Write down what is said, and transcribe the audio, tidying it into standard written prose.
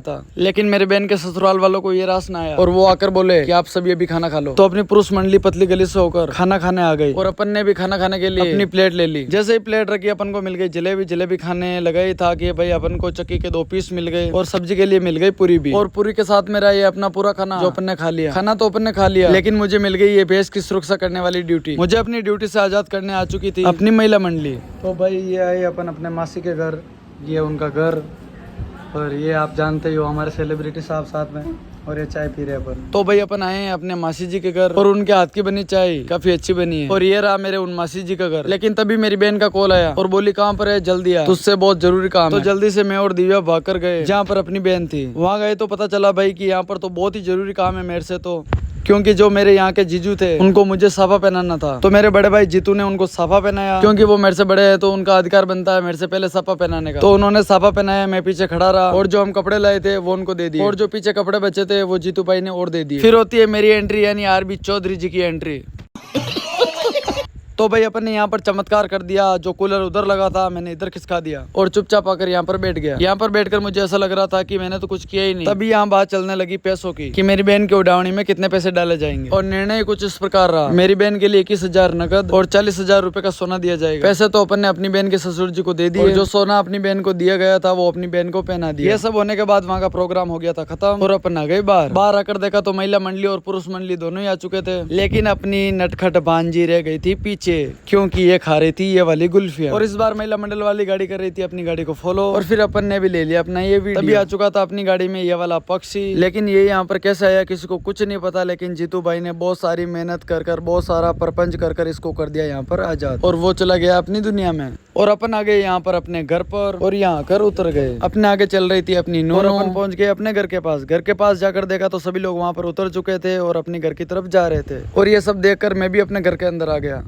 था। लेकिन मेरे बहन के ससुराल वालों को ये रास ना आया और वो आकर बोले कि आप सभी अभी खाना खा लो। तो अपनी पुरुष मंडली पतली गली से होकर खाना खाने आ गई और अपन ने भी खाना खाने के लिए अपनी प्लेट ले ली। जैसे ही प्लेट रखी अपन को मिल गई जलेबी। जलेबी खाने लगा ही था कि भाई अपन को चक्की के 2 पीस मिल गए और सब्जी के लिए मिल गई पूरी भी। और पूरी के साथ मेरा ये अपना पूरा खाना जो अपन ने खा लिया। खाना तो अपन ने खा लिया, लेकिन मुझे मिल गई ये भैंस की सुरक्षा करने वाली ड्यूटी। मुझे अपनी ड्यूटी से आजाद करने आ चुकी थी अपनी महिला मंडली। तो भाई ये आए अपन अपने मासी के घर, ये उनका घर, और ये आप जानते ही हो हमारे सेलिब्रिटी साहब साथ में, और ये चाय पी रहे हैं अपन। तो भाई अपन आए हैं अपने मासी जी के घर और उनके हाथ की बनी चाय काफी अच्छी बनी है। और ये रहा मेरे उन मासी जी का घर। लेकिन तभी मेरी बहन का कॉल आया और बोली कहाँ पर है, जल्दी आ, तुझसे बहुत जरूरी काम है। तो जल्दी से मैं और दिव्या भाग कर गए जहाँ पर अपनी बहन थी। वहाँ गए तो पता चला भाई कि यहाँ पर तो बहुत ही जरूरी काम है मेरे से, तो क्योंकि जो मेरे यहाँ के जीजू थे उनको मुझे साफा पहनाना था। तो मेरे बड़े भाई जीतू ने उनको साफा पहनाया, क्योंकि वो मेरे से बड़े हैं तो उनका अधिकार बनता है मेरे से पहले साफा पहनाने का। तो उन्होंने साफा पहनाया, मैं पीछे खड़ा रहा और जो हम कपड़े लाए थे वो उनको दे दिए और जो पीछे कपड़े बचे थे वो जीतू भाई ने और दे दिए। फिर होती है मेरी एंट्री, यानी आरबी चौधरी जी की एंट्री। तो भाई अपन ने यहाँ पर चमत्कार कर दिया, जो कूलर उधर लगा था मैंने इधर खिसका दिया और चुपचाप आकर यहाँ पर बैठ गया। यहाँ पर बैठकर मुझे ऐसा लग रहा था कि मैंने तो कुछ किया ही नहीं। तभी यहाँ बात चलने लगी पैसों की कि मेरी बहन की उड़ावनी में कितने पैसे डाले जाएंगे। और निर्णय कुछ इस प्रकार रहा, मेरी बहन के लिए 21,000 नकद और 40,000 रुपए का सोना दिया जाएगा। पैसे तो अपन ने अपनी बहन के ससुर जी को दे दिए, जो सोना अपनी बहन को दिया गया था वो अपनी बहन को पहना दिया। ये सब होने के बाद वहाँ का प्रोग्राम हो गया था खत्म और अपन आ गए बाहर। बाहर आकर देखा तो महिला मंडली और पुरुष मंडली दोनों ही आ चुके थे, लेकिन अपनी नटखट भांजी रह गई थी पीछे, क्योंकि ये खा रही थी ये वाली गुल्फिया। और इस बार महिला मंडल वाली गाड़ी कर रही थी अपनी गाड़ी को फॉलो, और फिर अपन ने भी ले लिया अपना ये वीडियो। तभी आ चुका था अपनी गाड़ी में ये वाला पक्षी, लेकिन ये यहाँ पर कैसे आया किसी को कुछ नहीं पता। लेकिन जीतू भाई ने बहुत सारी मेहनत कर बहुत सारा परपंच कर इसको कर दिया यहाँ पर आजाद, और वो चला गया अपनी दुनिया में। और अपन आ गए यहाँ पर अपने घर पर और यहाँ आकर उतर गए। अपने आगे चल रही थी अपनी नोनो। अपन पहुंच गए अपने घर के पास। घर के पास जाकर देखा तो सभी लोग वहाँ पर उतर चुके थे और अपने घर की तरफ जा रहे थे। और ये सब देखकर मैं भी अपने घर के अंदर आ गया।